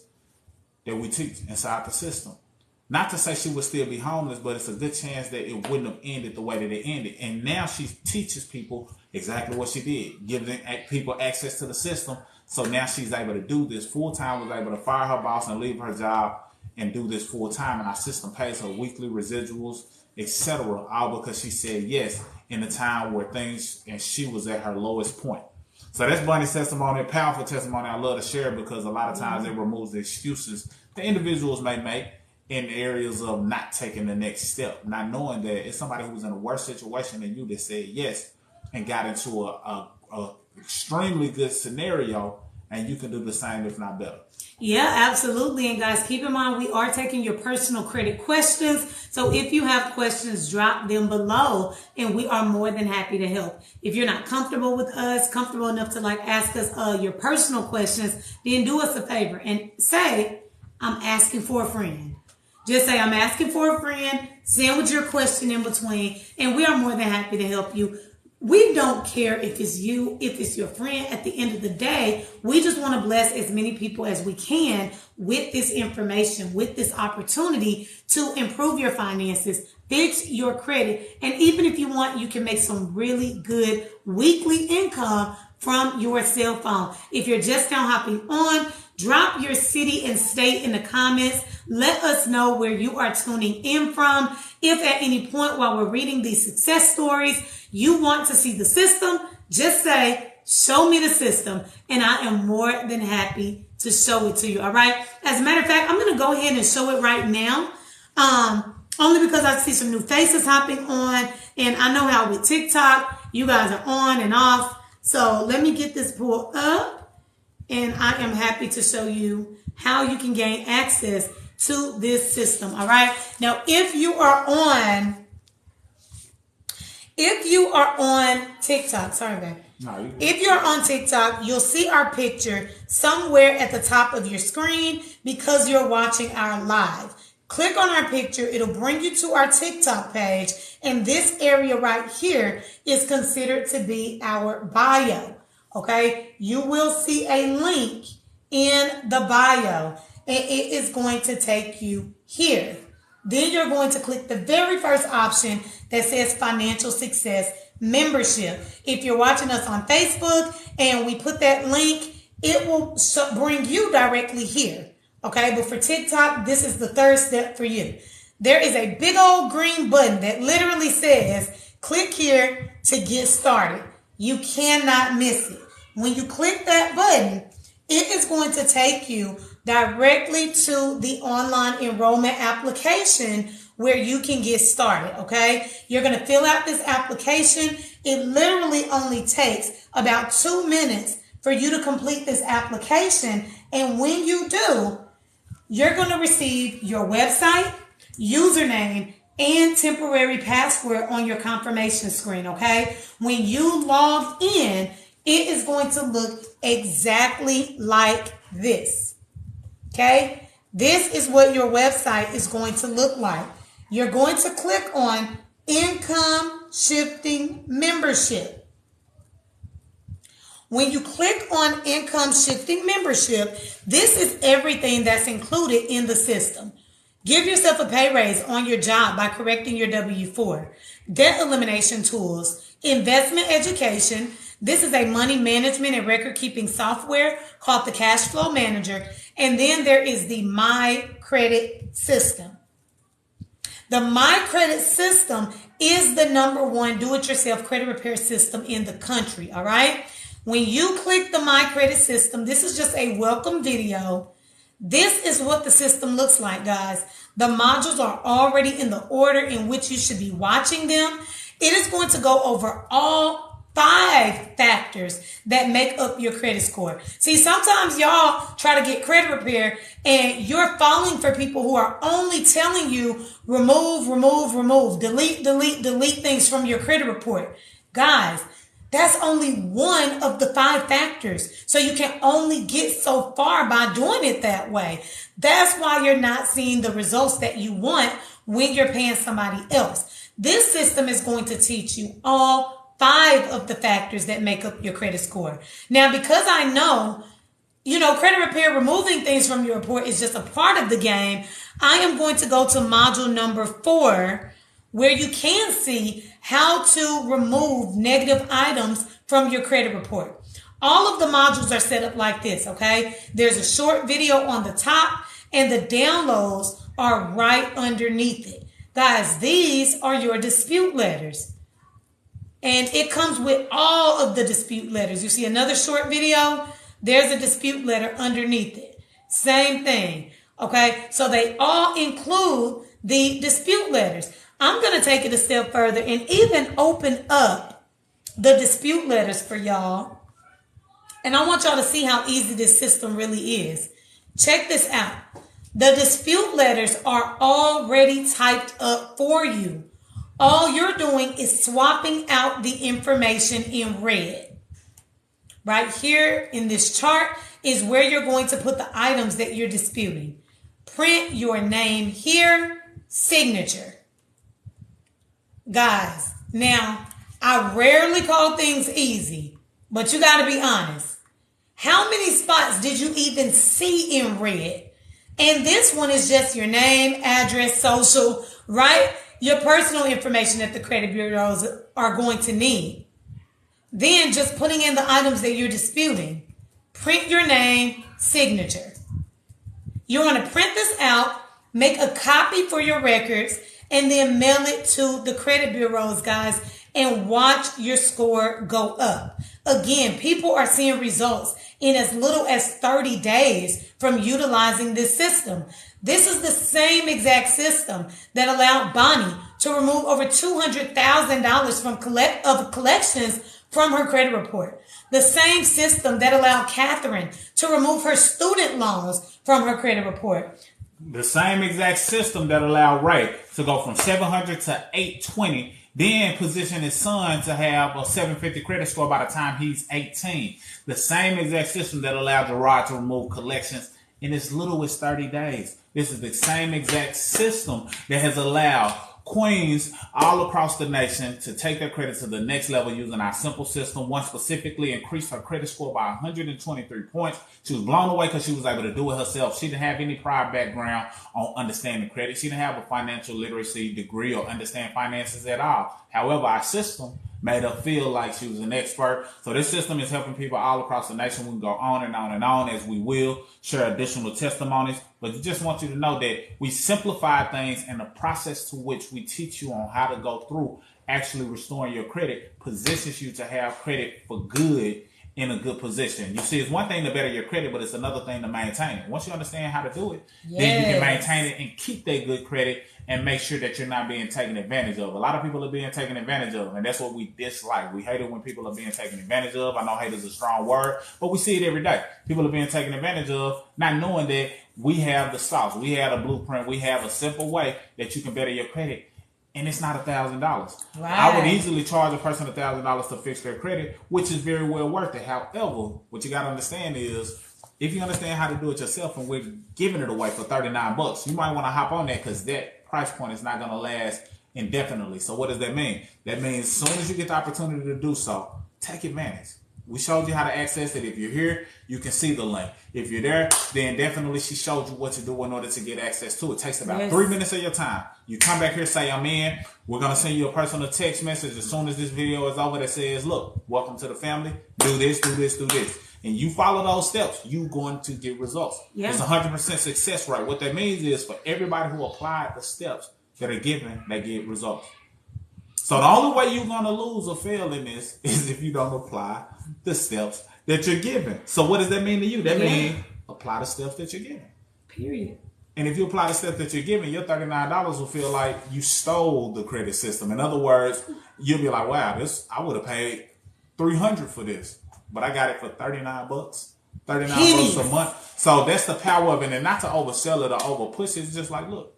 that we teach inside the system? Not to say she would still be homeless, but it's a good chance that it wouldn't have ended the way that it ended. And now she teaches people exactly what she did, giving people access to the system. So now she's able to do this full time, was able to fire her boss and leave her job and do this full time. And our system pays her weekly residuals, etc. All because she said yes in a time where things, and she was at her lowest point. So that's Bunny's testimony, a powerful testimony I love to share, because a lot of times it removes the excuses that individuals may make in areas of not taking the next step, not knowing that it's somebody who's in a worse situation than you that said yes and got into a extremely good scenario, and you can do the same, if not better. Yeah, absolutely. And guys, keep in mind, we are taking your personal credit questions. So if you have questions, drop them below, and we are more than happy to help. If you're not comfortable with us, comfortable enough to ask us your personal questions, then do us a favor and say, I'm asking for a friend. Just say, I'm asking for a friend, sandwich your question in between, and we are more than happy to help you. We don't care if it's you, if it's your friend. At the end of the day, we just want to bless as many people as we can with this information, with this opportunity to improve your finances, fix your credit. And even if you want, you can make some really good weekly income from your cell phone. If you're just now hopping on, drop your city and state in the comments. Let us know where you are tuning in from. If at any point while we're reading these success stories, you want to see the system, just say, show me the system. And I am more than happy to show it to you. All right. As a matter of fact, I'm going to go ahead and show it right now. Only because I see some new faces hopping on, and I know how with TikTok, you guys are on and off. So let me get this pulled up, and I am happy to show you how you can gain access to this system. All right. Now, if you are on TikTok, sorry, babe. No, if you're on TikTok, you'll see our picture somewhere at the top of your screen because you're watching our live. Click on our picture. It'll bring you to our TikTok page. And this area right here is considered to be our bio. Okay. You will see a link in the bio, and it is going to take you here. Then you're going to click the very first option that says Financial Success Membership. If you're watching us on Facebook and we put that link, it will bring you directly here. Okay, but for TikTok, this is the third step for you. There is a big old green button that literally says, click here to get started. You cannot miss it. When you click that button, it is going to take you directly to the online enrollment application where you can get started, okay? You're going to fill out this application. It literally only takes about 2 minutes for you to complete this application. And when you do, you're going to receive your website, username, and temporary password on your confirmation screen, okay? When you log in, it is going to look exactly like this, okay? This is what your website is going to look like. You're going to click on Income Shifting Membership. When you click on Income Shifting Membership, this is everything that's included in the system. Give yourself a pay raise on your job by correcting your W-4. Debt elimination tools, investment education. This is a money management and record keeping software called the Cash Flow Manager. And then there is the My Credit System. The My Credit System is the #1 do-it-yourself credit repair system in the country, all right? When you click the My Credit System, this is just a welcome video This is what the system looks like, guys. The modules are already in the order in which you should be watching them. It is going to go over all 5 factors that make up your credit score. See, sometimes y'all try to get credit repair and you're falling for people who are only telling you remove, delete things from your credit report. Guys, that's only one of the 5 factors. So you can only get so far by doing it that way. That's why you're not seeing the results that you want when you're paying somebody else. This system is going to teach you all 5 of the factors that make up your credit score. Now, because I know, credit repair, removing things from your report is just a part of the game, I am going to go to module number 4, where you can see how to remove negative items from your credit report. All of the modules are set up like this, okay? There's a short video on the top and the downloads are right underneath it. Guys, these are your dispute letters. And it comes with all of the dispute letters. You see another short video? There's a dispute letter underneath it. Same thing, okay? So they all include the dispute letters. I'm going to take it a step further and even open up the dispute letters for y'all. And I want y'all to see how easy this system really is. Check this out. The dispute letters are already typed up for you. All you're doing is swapping out the information in red. Right here in this chart is where you're going to put the items that you're disputing. Print your name here, signature. Guys, now, I rarely call things easy, but you got to be honest. How many spots did you even see in red? And this one is just your name, address, social, right? Your personal information that the credit bureaus are going to need. Then just putting in the items that you're disputing. Print your name, signature. You want to print this out, make a copy for your records, and then mail it to the credit bureaus, guys, and watch your score go up. Again, people are seeing results in as little as 30 days from utilizing this system. This is the same exact system that allowed Bonnie to remove over $200,000 from collections from her credit report. The same system that allowed Catherine to remove her student loans from her credit report. The same exact system that allowed Ray to go from 700 to 820, then position his son to have a 750 credit score by the time he's 18. The same exact system that allowed Gerard to remove collections in as little as 30 days. This is the same exact system that has allowed queens all across the nation to take their credit to the next level using our simple system. One specifically increased her credit score by 123 points. She was blown away because she was able to do it herself. She didn't have any prior background on understanding credit. She didn't have a financial literacy degree or understand finances at all. However, our system made her feel like she was an expert. So this system is helping people all across the nation. We can go on and on and on as we will share additional testimonies. But I just want you to know that we simplify things, and the process to which we teach you on how to go through actually restoring your credit positions you to have credit for good in a good position. You see, it's one thing to better your credit, but it's another thing to maintain it. Once you understand how to do it, then you can maintain it and keep that good credit and make sure that you're not being taken advantage of. A lot of people are being taken advantage of, and that's what we dislike. We hate it when people are being taken advantage of. I know hate is a strong word, but we see it every day. People are being taken advantage of, not knowing that we have the sauce, we have a blueprint, we have a simple way that you can better your credit. And it's not $1,000. Right. I would easily charge a person $1,000 to fix their credit, which is very well worth it. However, what you got to understand is, if you understand how to do it yourself, and we're giving it away for $39, you might want to hop on that, because that price point is not going to last indefinitely. So what does that mean? That means as soon as you get the opportunity to do so, take advantage. We showed you how to access it. If you're here, you can see the link. If you're there, then definitely she showed you what to do in order to get access to it. It takes about 3 minutes of your time. You come back here, say, I'm in. We're going to send you a personal text message as soon as this video is over that says, look, welcome to the family. Do this, do this, do this. And you follow those steps, you're going to get results. Yeah. It's 100% success rate. What that means is, for everybody who applied the steps that are given, they get results. So the only way you're going to lose or fail in this is if you don't apply the steps that you're given. So what does that mean to you? That means apply the steps that you're given. Period. And if you apply the steps that you're giving, your $39 will feel like you stole the credit system. In other words, you'll be like, wow, I would have paid $300 for this, but I got it for $39. $39 a month. So that's the power of it. And not to oversell it or overpush it. It's just like, look,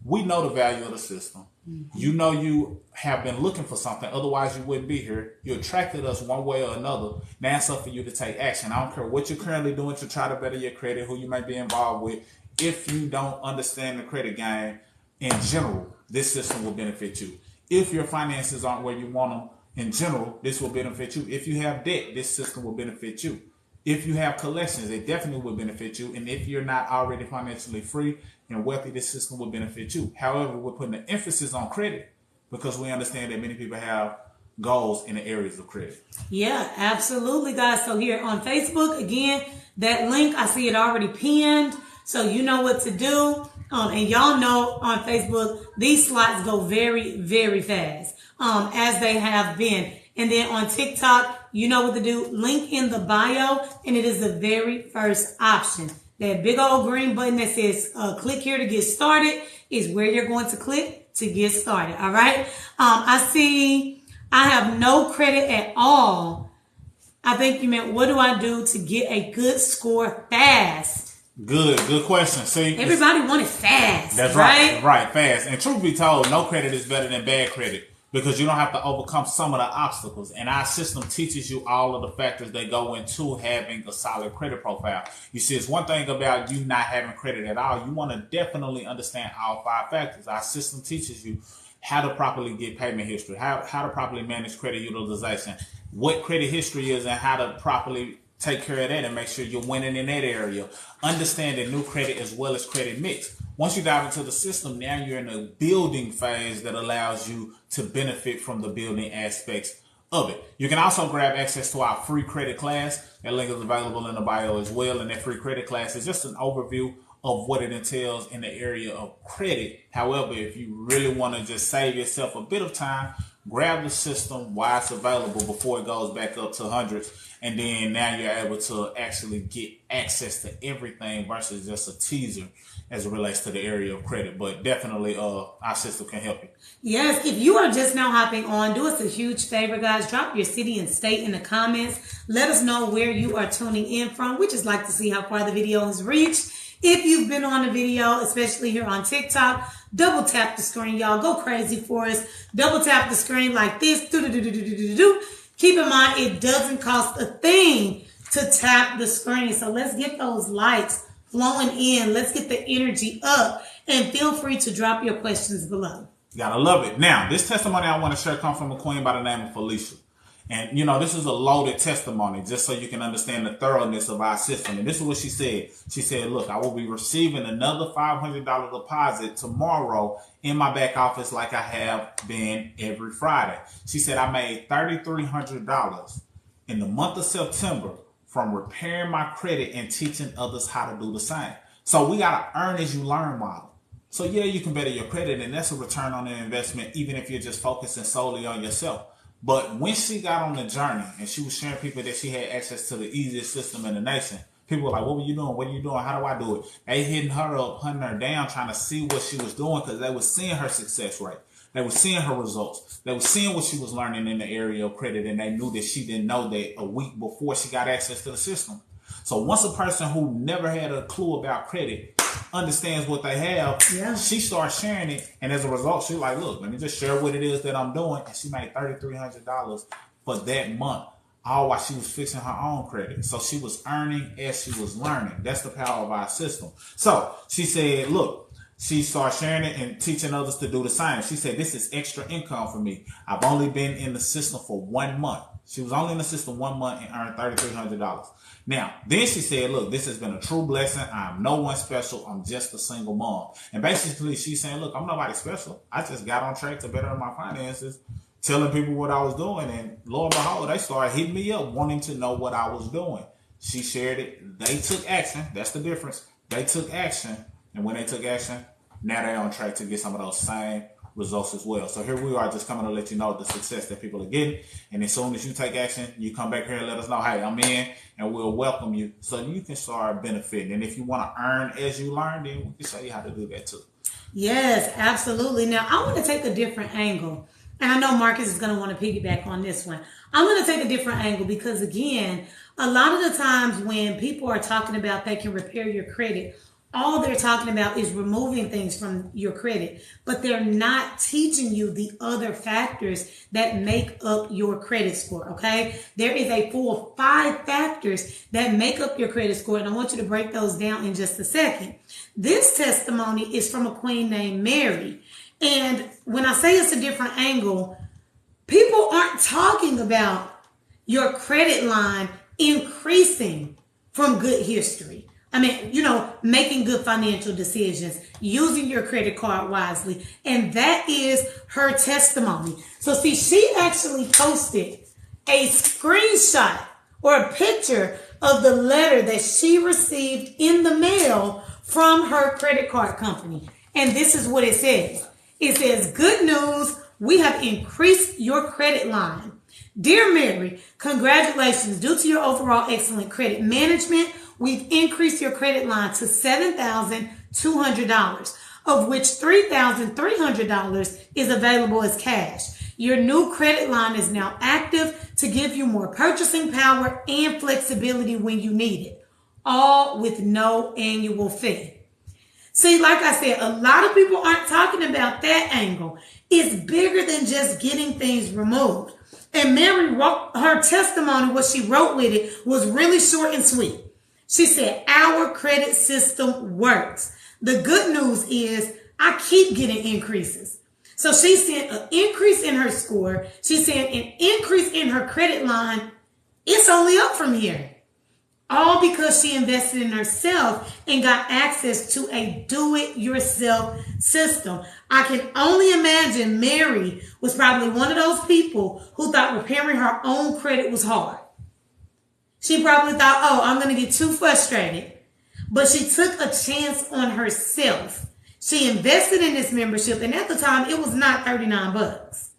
we know the value of the system. Mm-hmm. You know you have been looking for something. Otherwise, you wouldn't be here. You attracted us one way or another. Now it's up for you to take action. I don't care what you're currently doing to try to better your credit, who you may be involved with. If you don't understand the credit game in general, this system will benefit you. If your finances aren't where you want them in general, this will benefit you. If you have debt, this system will benefit you. If you have collections, it definitely will benefit you. And if you're not already financially free and wealthy, this system will benefit you. However, we're putting the emphasis on credit because we understand that many people have goals in the areas of credit. Yeah, absolutely, guys. So here on Facebook, again, that link, I see it already pinned. So you know what to do. And y'all know on Facebook, these slots go very, very fast, as they have been. And then on TikTok, you know what to do. Link in the bio, and it is the very first option. That big old green button that says click here to get started is where you're going to click to get started. All right. I see I have no credit at all. I think you meant, what do I do to get a good score fast? Good question. See, everybody wanted fast. That's right. Right, fast. And truth be told, no credit is better than bad credit because you don't have to overcome some of the obstacles. And our system teaches you all of the factors that go into having a solid credit profile. You see, it's one thing about you not having credit at all. You want to definitely understand all 5 factors. Our system teaches you how to properly get payment history, how to properly manage credit utilization, what credit history is, and how to properly take care of that and make sure you're winning in that area. Understanding new credit as well as credit mix. Once you dive into the system, now you're in a building phase that allows you to benefit from the building aspects of it. You can also grab access to our free credit class. That link is available in the bio as well. And that free credit class is just an overview of what it entails in the area of credit. However, if you really want to just save yourself a bit of time, grab the system while it's available before it goes back up to hundreds. And then now you're able to actually get access to everything versus just a teaser as it relates to the area of credit. But definitely our system can help you. Yes, if you are just now hopping on, do us a huge favor, guys. Drop your city and state in the comments. Let us know where you are tuning in from. We just like to see how far the video has reached. If you've been on a video, especially here on TikTok, double tap the screen, y'all. Go crazy for us. Double tap the screen like this. Keep in mind, it doesn't cost a thing to tap the screen. So let's get those likes flowing in. Let's get the energy up. And feel free to drop your questions below. Gotta love it. Now, this testimony I want to share comes from a queen by the name of Felicia. And, this is a loaded testimony just so you can understand the thoroughness of our system. And this is what she said. She said, look, I will be receiving another $500 deposit tomorrow in my back office like I have been every Friday. She said, I made $3,300 in the month of September from repairing my credit and teaching others how to do the same. So we got to earn as you learn model. So yeah, you can better your credit, and that's a return on the investment, even if you're just focusing solely on yourself. But when she got on the journey and she was sharing people that she had access to the easiest system in the nation, people were like, what were you doing? What are you doing? How do I do it? They hitting her up, hunting her down, trying to see what she was doing because they were seeing her success rate. They were seeing her results. They were seeing what she was learning in the area of credit, and they knew that she didn't know that a week before she got access to the system. So once a person who never had a clue about credit understands what they have, she starts sharing it, and as a result, she's like, look, let me just share what it is that I'm doing. And she made $3,300 for that month, all while she was fixing her own credit. So she was earning as she was learning. That's the power of our system. So she said, look, she started sharing it and teaching others to do the same. She said, this is extra income for me. I've only been in the system for 1 month. She was only in the system 1 month and earned $3,300. Now, then she said, look, this has been a true blessing. I'm no one special. I'm just a single mom. And basically she's saying, look, I'm nobody special. I just got on track to better my finances, telling people what I was doing. And lo and behold, they started hitting me up, wanting to know what I was doing. She shared it. They took action. That's the difference. They took action. And when they took action, now they're on track to get some of those same results as well. So here we are, just coming to let you know the success that people are getting. And as soon as you take action, you come back here and let us know, hey, I'm in, and we'll welcome you so you can start benefiting. And if you want to earn as you learn, then we can show you how to do that too. Yes, absolutely. Now, I want to take a different angle. And I know Marcus is going to want to piggyback on this one. I'm going to take a different angle because, again, a lot of the times when people are talking about they can repair your credit, all they're talking about is removing things from your credit, but they're not teaching you the other factors that make up your credit score, okay? There is a full 5 factors that make up your credit score, and I want you to break those down in just a second. This testimony is from a queen named Mary, and when I say it's a different angle, people aren't talking about your credit line increasing from good history. I mean, making good financial decisions, using your credit card wisely. And that is her testimony. So see, she actually posted a screenshot or a picture of the letter that she received in the mail from her credit card company. And this is what it says. It says, "Good news, we have increased your credit line. Dear Mary, congratulations. Due to your overall excellent credit management, we've increased your credit line to $7,200, of which $3,300 is available as cash. Your new credit line is now active to give you more purchasing power and flexibility when you need it, all with no annual fee." See, like I said, a lot of people aren't talking about that angle. It's bigger than just getting things removed. And Mary wrote her testimony, what she wrote with it was really short and sweet. She said, "Our credit system works. The good news is I keep getting increases." So she said an increase in her score. She said an increase in her credit line. It's only up from here. All because she invested in herself and got access to a do-it-yourself system. I can only imagine Mary was probably one of those people who thought repairing her own credit was hard. She probably thought, oh, I'm going to get too frustrated. But she took a chance on herself. She invested in this membership, and at the time, it was not $39.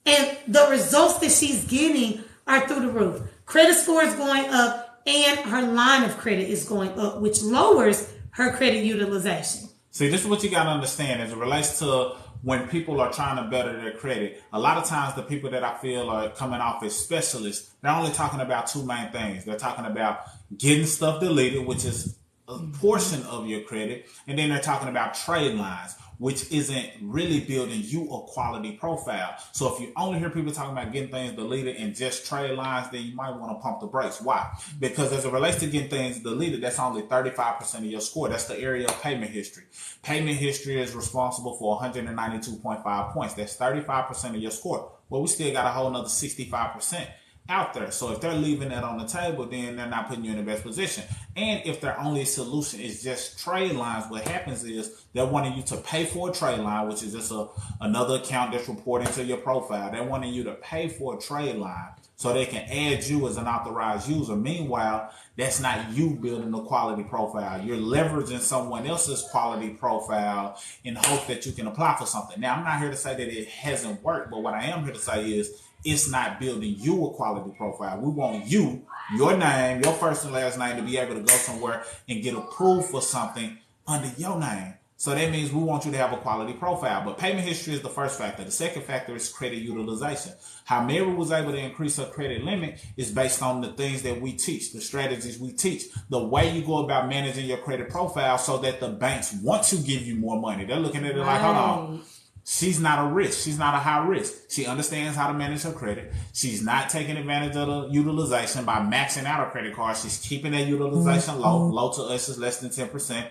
And the results that she's getting are through the roof. Credit score is going up, and her line of credit is going up, which lowers her credit utilization. See, this is what you got to understand as it relates to when people are trying to better their credit. A lot of times the people that I feel are coming off as specialists, they're only talking about 2 main things. They're talking about getting stuff deleted, which is a portion of your credit. And then they're talking about trade lines, which isn't really building you a quality profile. So if you only hear people talking about getting things deleted and just trade lines, then you might want to pump the brakes. Why? Because as it relates to getting things deleted, that's only 35% of your score. That's the area of payment history. Payment history is responsible for 192.5 points. That's 35% of your score. Well, we still got a whole nother 65% out there. So if they're leaving that on the table, then they're not putting you in the best position. And if their only solution is just trade lines, what happens is they're wanting you to pay for a trade line, which is just another account that's reporting to your profile. They're wanting you to pay for a trade line so they can add you as an authorized user. Meanwhile, that's not you building a quality profile. You're leveraging someone else's quality profile in hope that you can apply for something. Now, I'm not here to say that it hasn't worked, but what I am here to say is it's not building you a quality profile. We want you, your name, your first and last name, to be able to go somewhere and get approved for something under your name. So that means we want you to have a quality profile. But payment history is the first factor. The second factor is credit utilization. How Mary was able to increase her credit limit is based on the things that we teach, the strategies we teach, the way you go about managing your credit profile so that the banks want to give you more money. They're looking at it like, hold on. She's not a risk. She's not a high risk. She understands how to manage her credit. She's not taking advantage of the utilization by maxing out her credit card. She's keeping that utilization low. Low to us is less than 10%.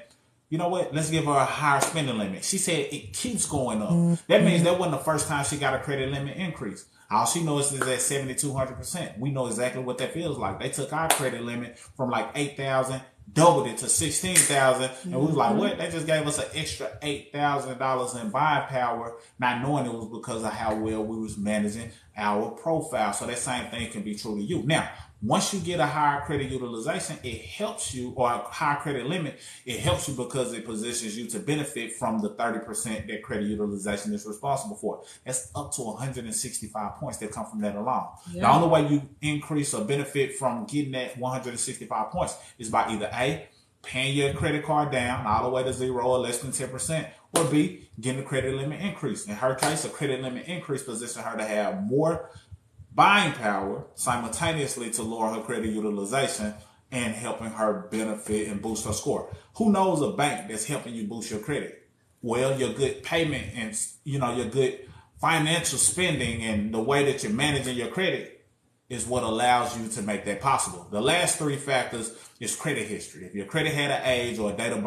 You know what? Let's give her a higher spending limit. She said it keeps going up. That means that wasn't the first time she got a credit limit increase. All she knows is at 7,200%. We know exactly what that feels like. They took our credit limit from like 8,000, doubled it to 16,000, and we was like, what? They just gave us an extra $8,000 in buying power, not knowing it was because of how well we was managing our profile. So that same thing can be true to you. Now, Once you get a higher credit utilization, it helps you, or a higher credit limit, it helps you because it positions you to benefit from the 30% that credit utilization is responsible for. That's up to 165 points that come from that alone. Yeah. The only way you increase or benefit from getting that 165 points is by either A, paying your credit card down all the way to 0 or less than 10%, or B, getting the credit limit increase. In her case, a credit limit increase positions her to have more buying power simultaneously to lower her credit utilization and helping her benefit and boost her score. Who knows a bank that's helping you boost your credit? Well, your good payment and your good financial spending and the way that you're managing your credit is what allows you to make that possible. The last three factors is credit history. If your credit had an age or a date of birth